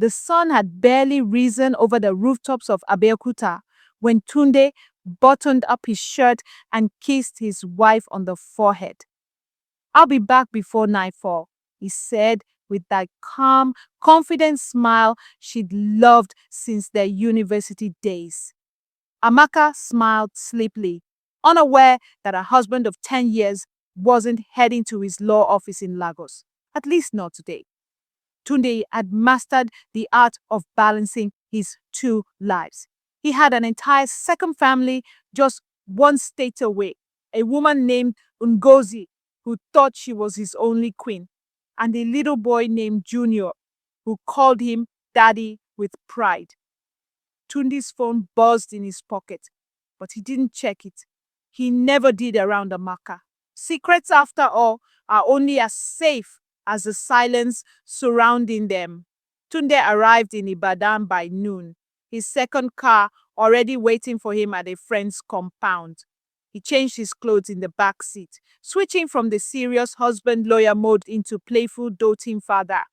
The sun had barely risen over the rooftops of Abeokuta when Tunde buttoned up his shirt and kissed his wife on the forehead. "I'll be back before nightfall," he said with that calm, confident smile she'd loved since their university days. Amaka smiled sleepily, unaware that her husband of 10 years wasn't heading to his law office in Lagos, at least not today. Tunde had mastered the art of balancing his two lives. He had an entire second family just one state away, a woman named Ngozi who thought she was his only queen, and a little boy named Junior who called him Daddy with pride. Tunde's phone buzzed in his pocket, but he didn't check it. He never did around Amaka. Secrets, after all, are only as safe as the silence surrounding them. Tunde arrived in Ibadan by noon, his second car already waiting for him at a friend's compound. He changed his clothes in the back seat, switching from the serious husband-lawyer mode into playful doting father.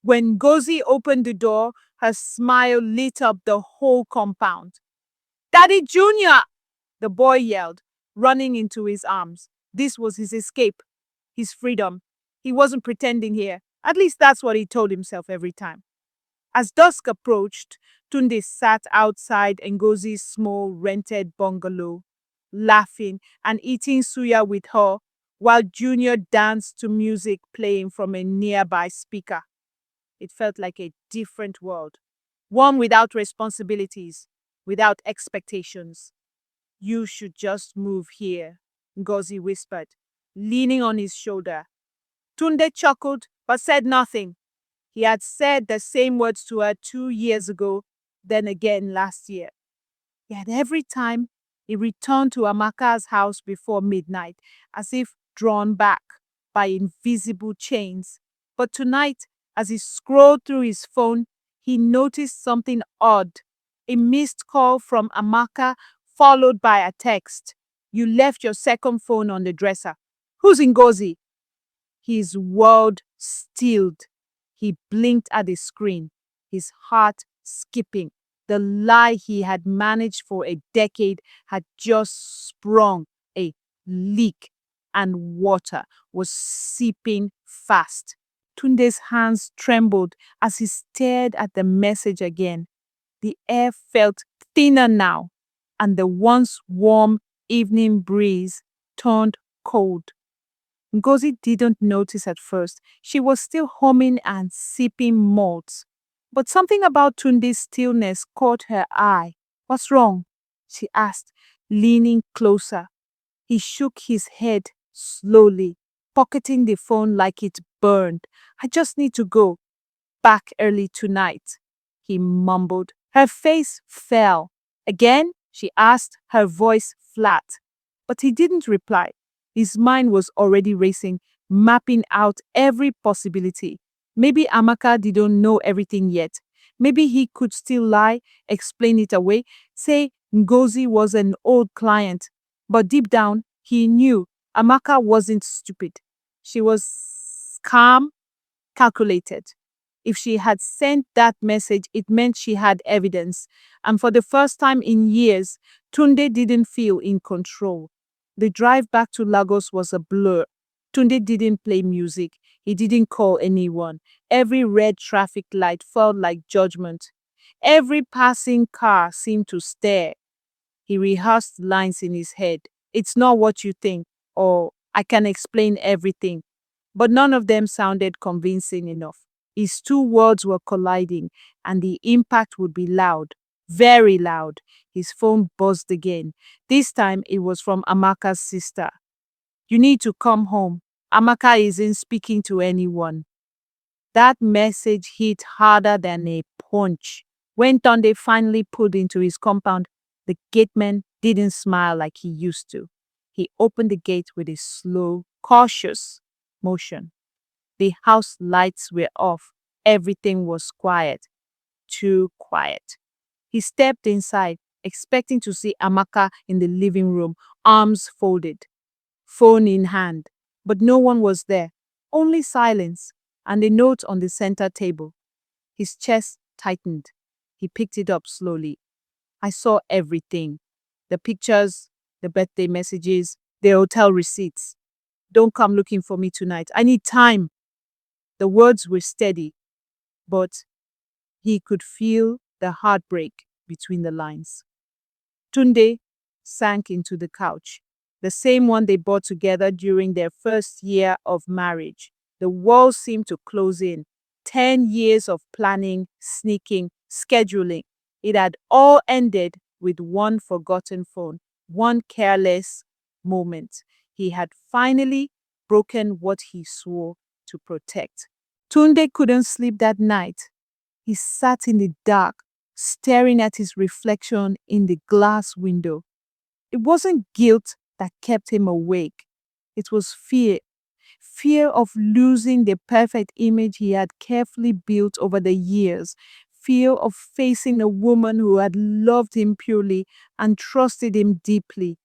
When Ngozi opened the door, her smile lit up the whole compound. "Daddy Junior!" the boy yelled, running into his arms. This was his escape, his freedom. He wasn't pretending here. At least that's what he told himself every time. As dusk approached, Tunde sat outside Ngozi's small rented bungalow, laughing and eating suya with her, while Junior danced to music playing from a nearby speaker. It felt like a different world, one without responsibilities, without expectations. "You should just move here," Ngozi whispered, leaning on his shoulder. Tunde chuckled but said nothing. He had said the same words to her 2 years ago, then again last year. Yet every time he returned to Amaka's house before midnight, as if drawn back by invisible chains. But tonight, as he scrolled through his phone, he noticed something odd. A missed call from Amaka, followed by a text. "You left your second phone on the dresser. Who's Ngozi?" His world stilled. He blinked at the screen, his heart skipping. The lie he had managed for a decade had just sprung a leak, and water was seeping fast. Tunde's hands trembled as he stared at the message again. The air felt thinner now, and the once warm evening breeze turned cold. Ngozi didn't notice at first. She was still humming and sipping malts. But something about Tunde's stillness caught her eye. "What's wrong?" she asked, leaning closer. He shook his head slowly, pocketing the phone like it burned. "I just need to go back early tonight," he mumbled. Her face fell. "Again?" she asked, her voice flat. But he didn't reply. His mind was already racing, mapping out every possibility. Maybe Amaka didn't know everything yet. Maybe he could still lie, explain it away, say Ngozi was an old client. But deep down, he knew Amaka wasn't stupid. She was calm, calculated. If she had sent that message, it meant she had evidence. And for the first time in years, Tunde didn't feel in control. The drive back to Lagos was a blur. Tunde didn't play music. He didn't call anyone. Every red traffic light felt like judgment. Every passing car seemed to stare. He rehearsed lines in his head. "It's not what you think," or "I can explain everything." But none of them sounded convincing enough. His two worlds were colliding, and the impact would be loud. Very loud. His phone buzzed again. This time it was from Amaka's sister. "You need to come home. Amaka isn't speaking to anyone." That message hit harder than a punch. When Tunde finally pulled into his compound, the gateman didn't smile like he used to. He opened the gate with a slow, cautious motion. The house lights were off. Everything was quiet. Too quiet. He stepped inside, expecting to see Amaka in the living room, arms folded, phone in hand. But no one was there. Only silence and a note on the center table. His chest tightened. He picked it up slowly. I saw everything. The pictures, the birthday messages, the hotel receipts. Don't come looking for me tonight. I need time. The words were steady, but he could feel the heartbreak between the lines. Tunde sank into the couch, the same one they bought together during their first year of marriage. The walls seemed to close in. 10 years of planning, sneaking, scheduling. It had all ended with one forgotten phone, one careless moment. He had finally broken what he swore to protect. Tunde couldn't sleep that night. He sat in the dark, staring at his reflection in the glass window. It wasn't guilt that kept him awake. It was fear. Fear of losing the perfect image he had carefully built over the years. Fear of facing a woman who had loved him purely and trusted him deeply.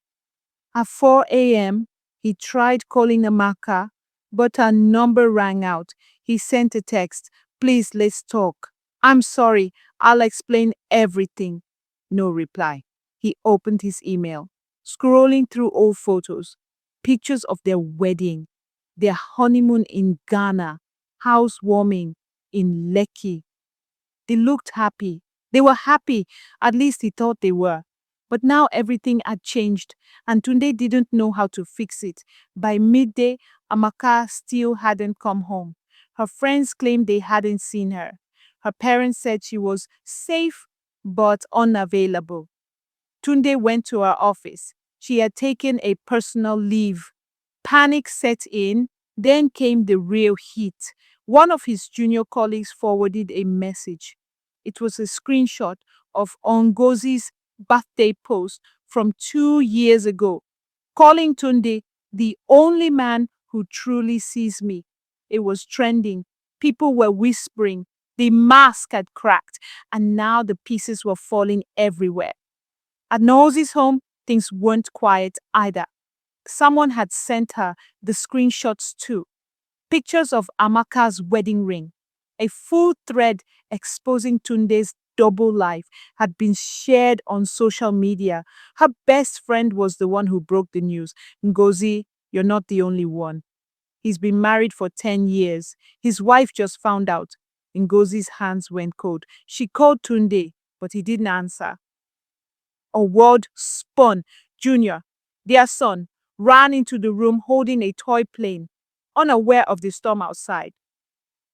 At 4 a.m., he tried calling Amaka, but her number rang out. He sent a text, "Please, let's talk. I'm sorry, I'll explain everything." No reply. He opened his email, scrolling through old photos, pictures of their wedding, their honeymoon in Ghana, housewarming in Lekki. They looked happy. They were happy, at least he thought they were. But now everything had changed, and Tunde didn't know how to fix it. By midday, Amaka still hadn't come home. Her friends claimed they hadn't seen her. Her parents said she was safe but unavailable. Tunde went to her office. She had taken a personal leave. Panic set in, then came the real heat. One of his junior colleagues forwarded a message. It was a screenshot of Ngozi's birthday post from 2 years ago, calling Tunde the only man who truly sees me. It was trending. People were whispering. The mask had cracked, and now the pieces were falling everywhere. At Ngozi's home, things weren't quiet either. Someone had sent her the screenshots too. Pictures of Amaka's wedding ring. A full thread exposing Tunde's double life had been shared on social media. Her best friend was the one who broke the news. "Ngozi, you're not the only one. He's been married for 10 years. His wife just found out." Ngozi's hands went cold. She called Tunde, but he didn't answer. A word spun. Junior, their son, ran into the room holding a toy plane, unaware of the storm outside.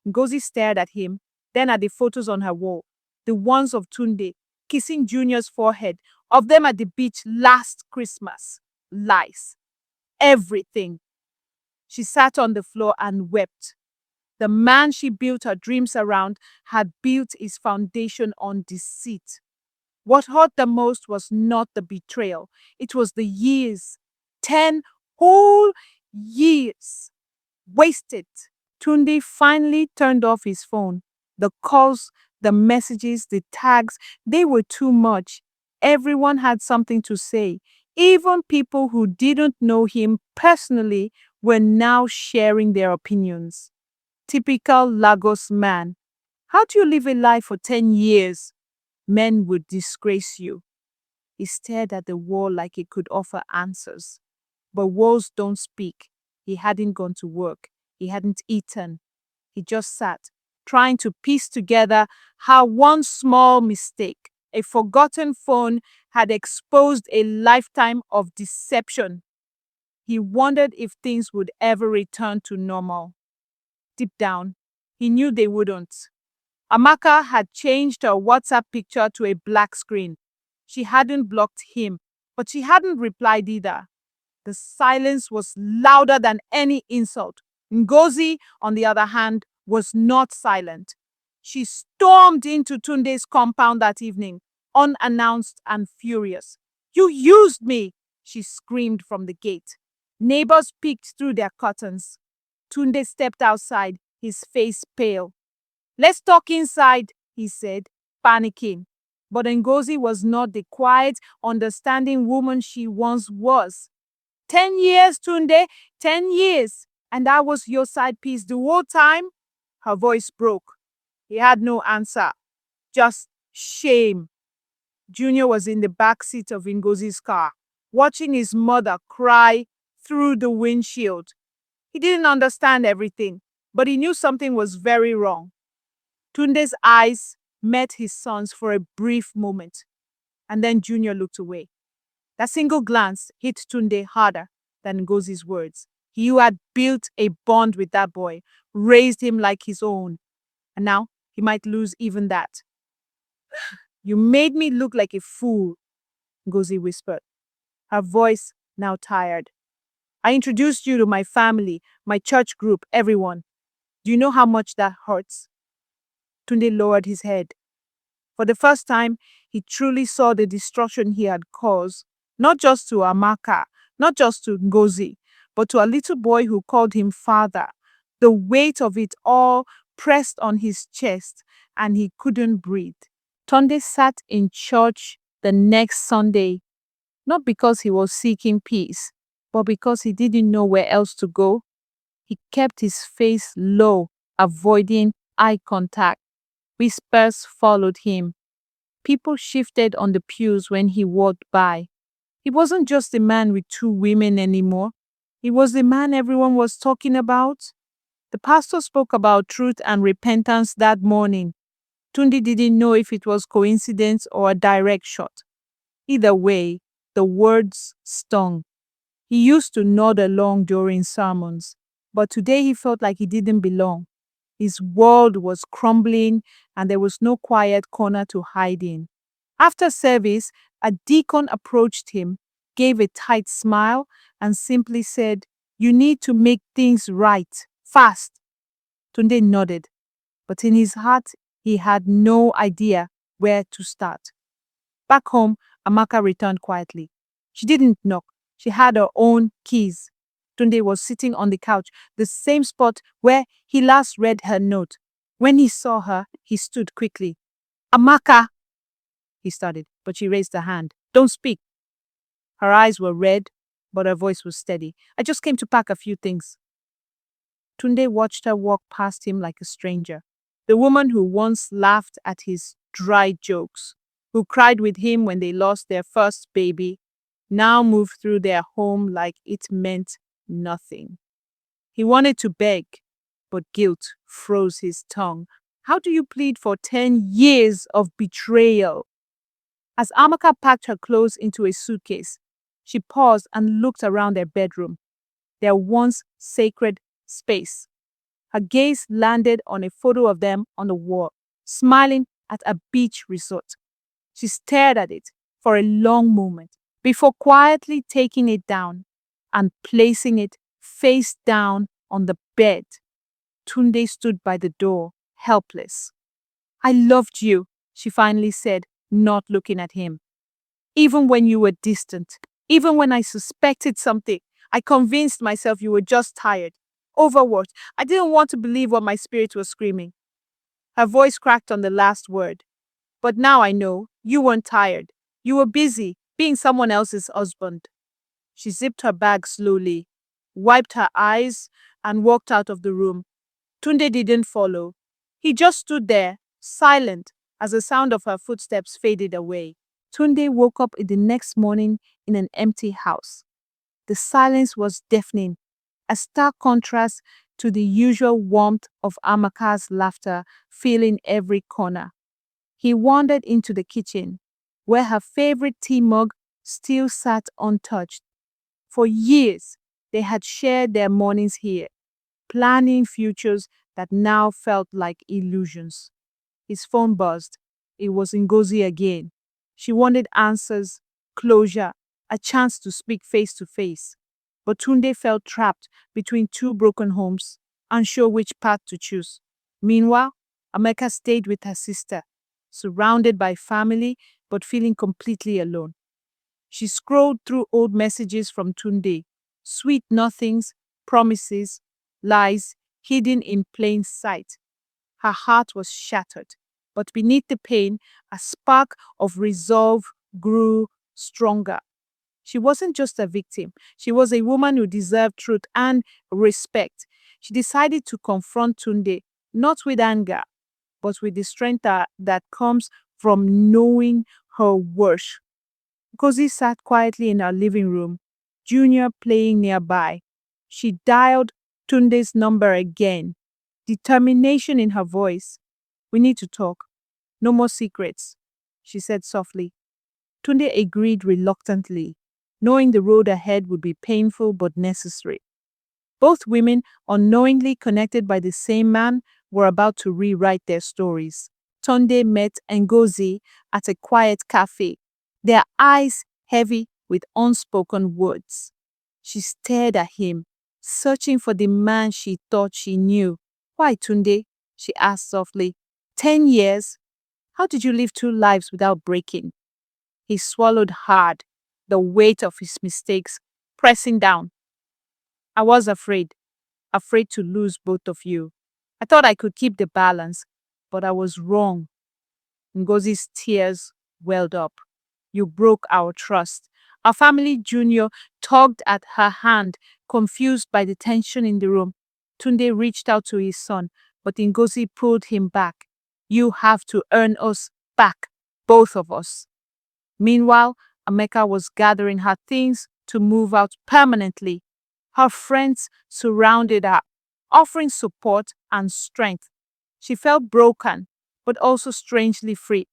Ngozi stared at him, then at the photos on her wall, the ones of Tunde kissing Junior's forehead, of them at the beach last Christmas. Lies. Everything. She sat on the floor and wept. The man she built her dreams around had built his foundation on deceit. What hurt the most was not the betrayal. It was the years. 10 whole years. Wasted. Tunde finally turned off his phone. The calls, the messages, the tags, they were too much. Everyone had something to say. Even people who didn't know him personally were now sharing their opinions. Typical Lagos man. How do you live a life for 10 years? Men would disgrace you. He stared at the wall like it could offer answers. But walls don't speak. He hadn't gone to work. He hadn't eaten. He just sat, trying to piece together how one small mistake, a forgotten phone, had exposed a lifetime of deception. He wondered if things would ever return to normal. Deep down, he knew they wouldn't. Amaka had changed her WhatsApp picture to a black screen. She hadn't blocked him, but she hadn't replied either. The silence was louder than any insult. Ngozi, on the other hand, was not silent. She stormed into Tunde's compound that evening, unannounced and furious. "You used me!" she screamed from the gate. Neighbors peeked through their curtains. Tunde stepped outside, his face pale. "Let's talk inside," he said, panicking. But Ngozi was not the quiet, understanding woman she once was. 10 years, Tunde, 10 years. And I was your side piece the whole time? Her voice broke. He had no answer, just shame. Junior was in the back seat of Ngozi's car, watching his mother cry through the windshield. He didn't understand everything, but he knew something was very wrong. Tunde's eyes met his son's for a brief moment, and then Junior looked away. That single glance hit Tunde harder than Ngozi's words. He who had built a bond with that boy, raised him like his own, and now he might lose even that. You made me look like a fool, Ngozi whispered, her voice now tired. I introduced you to my family, my church group, everyone. Do you know how much that hurts? Tunde lowered his head. For the first time, he truly saw the destruction he had caused, not just to Amaka, not just to Ngozi, but to a little boy who called him father. The weight of it all pressed on his chest, and he couldn't breathe. Tunde sat in church the next Sunday, not because he was seeking peace, but because he didn't know where else to go. He kept his face low, avoiding eye contact. Whispers followed him. People shifted on the pews when he walked by. He wasn't just a man with two women anymore. He was the man everyone was talking about. The pastor spoke about truth and repentance that morning. Tunde didn't know if it was coincidence or a direct shot. Either way, the words stung. He used to nod along during sermons, but today he felt like he didn't belong. His world was crumbling and there was no quiet corner to hide in. After service, a deacon approached him, gave a tight smile, and simply said, You need to make things right, fast. Tunde nodded, but in his heart, he had no idea where to start. Back home, Amaka returned quietly. She didn't knock. She had her own keys. Tunde was sitting on the couch, the same spot where he last read her note. When he saw her, he stood quickly. Amaka, he started, but she raised her hand. Don't speak. Her eyes were red, but her voice was steady. I just came to pack a few things. Tunde watched her walk past him like a stranger. The woman who once laughed at his dry jokes, who cried with him when they lost their first baby, now moved through their home like it meant nothing. He wanted to beg, but guilt froze his tongue. How do you plead for 10 years of betrayal? As Amaka packed her clothes into a suitcase, she paused and looked around their bedroom, their once sacred space. Her gaze landed on a photo of them on the wall, smiling at a beach resort. She stared at it for a long moment before quietly taking it down and placing it face down on the bed. Tunde stood by the door, helpless. I loved you, she finally said, not looking at him. Even when you were distant, even when I suspected something, I convinced myself you were just tired, overworked. I didn't want to believe what my spirit was screaming. Her voice cracked on the last word. But now I know you weren't tired. You were busy being someone else's husband. She zipped her bag slowly, wiped her eyes, and walked out of the room. Tunde didn't follow. He just stood there, silent, as the sound of her footsteps faded away. Tunde woke up the next morning in an empty house. The silence was deafening, a stark contrast to the usual warmth of Amaka's laughter filling every corner. He wandered into the kitchen, where her favorite tea mug still sat untouched. For years, they had shared their mornings here, planning futures that now felt like illusions. His phone buzzed. It was Ngozi again. She wanted answers, closure, a chance to speak face to face. But Tunde felt trapped between two broken homes, unsure which path to choose. Meanwhile, Amaka stayed with her sister, surrounded by family but feeling completely alone. She scrolled through old messages from Tunde, sweet nothings, promises, lies hidden in plain sight. Her heart was shattered, but beneath the pain, a spark of resolve grew stronger. She wasn't just a victim. She was a woman who deserved truth and respect. She decided to confront Tunde, not with anger, but with the strength that comes from knowing her worth. Ngozi sat quietly in her living room, Junior playing nearby. She dialed Tunde's number again, determination in her voice. "We need to talk. No more secrets," she said softly. Tunde agreed reluctantly, knowing the road ahead would be painful but necessary. Both women, unknowingly connected by the same man, were about to rewrite their stories. Tunde met Ngozi at a quiet cafe, their eyes heavy with unspoken words. She stared at him, searching for the man she thought she knew. "Why, Tunde?" she asked softly. 10 years? How did you live 2 lives without breaking?" He swallowed hard, the weight of his mistakes pressing down. "I was afraid to lose both of you. I thought I could keep the balance, but I was wrong." Ngozi's tears welled up. "You broke our trust." Our family Junior tugged at her hand, confused by the tension in the room. Tunde reached out to his son, but Ngozi pulled him back. "You have to earn us back, both of us." Meanwhile, Emeka was gathering her things to move out permanently. Her friends surrounded her, offering support and strength. She felt broken, but also strangely free.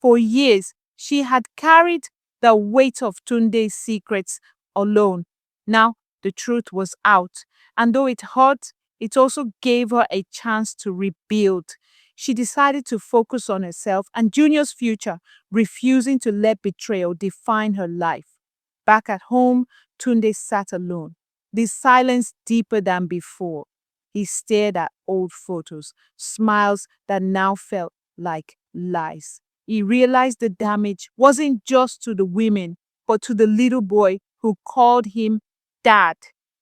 For years, she had carried the weight of Tunde's secrets alone. Now, the truth was out, and though it hurt, it also gave her a chance to rebuild. She decided to focus on herself and Junior's future, refusing to let betrayal define her life. Back at home, Tunde sat alone, the silence deeper than before. He stared at old photos, smiles that now felt like lies. He realized the damage wasn't just to the women, but to the little boy who called him Dad.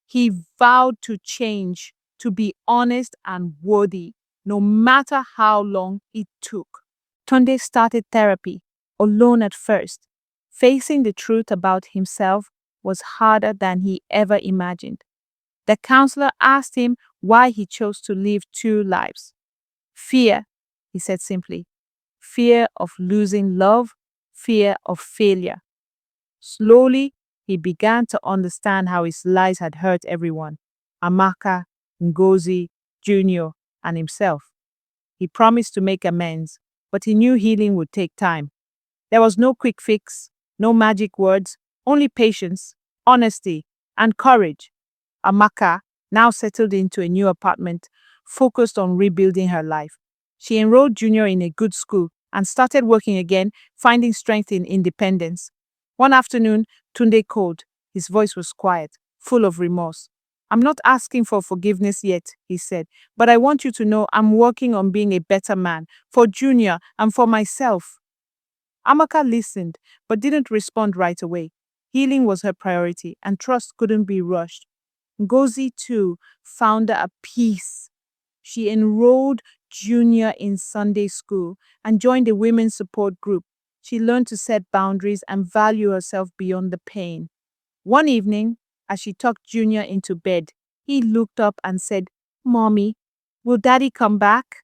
He vowed to change, to be honest and worthy, no matter how long it took. Tunde started therapy, alone at first. Facing the truth about himself was harder than he ever imagined. The counselor asked him why he chose to live 2 lives. "Fear," he said simply. "Fear of losing love, fear of failure." Slowly, he began to understand how his lies had hurt everyone: Amaka, Ngozi, Junior, and himself. He promised to make amends, but he knew healing would take time. There was no quick fix, no magic words, only patience, honesty, and courage. Amaka, now settled into a new apartment, focused on rebuilding her life. She enrolled Junior in a good school and started working again, finding strength in independence. One afternoon, Tunde called. His voice was quiet, full of remorse. "I'm not asking for forgiveness yet," he said, "but I want you to know I'm working on being a better man, for Junior and for myself." Amaka listened, but didn't respond right away. Healing was her priority, and trust couldn't be rushed. Ngozi, too, found a peace. She enrolled Junior in Sunday school and joined a women's support group. She learned to set boundaries and value herself beyond the pain. One evening, as she tucked Junior into bed, he looked up and said, "Mommy, will Daddy come back?"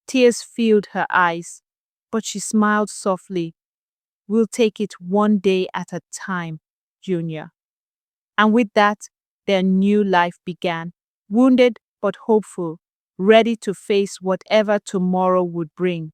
Tears filled her eyes, but she smiled softly. "We'll take it one day at a time, Junior." And with that, their new life began, wounded but hopeful, ready to face whatever tomorrow would bring.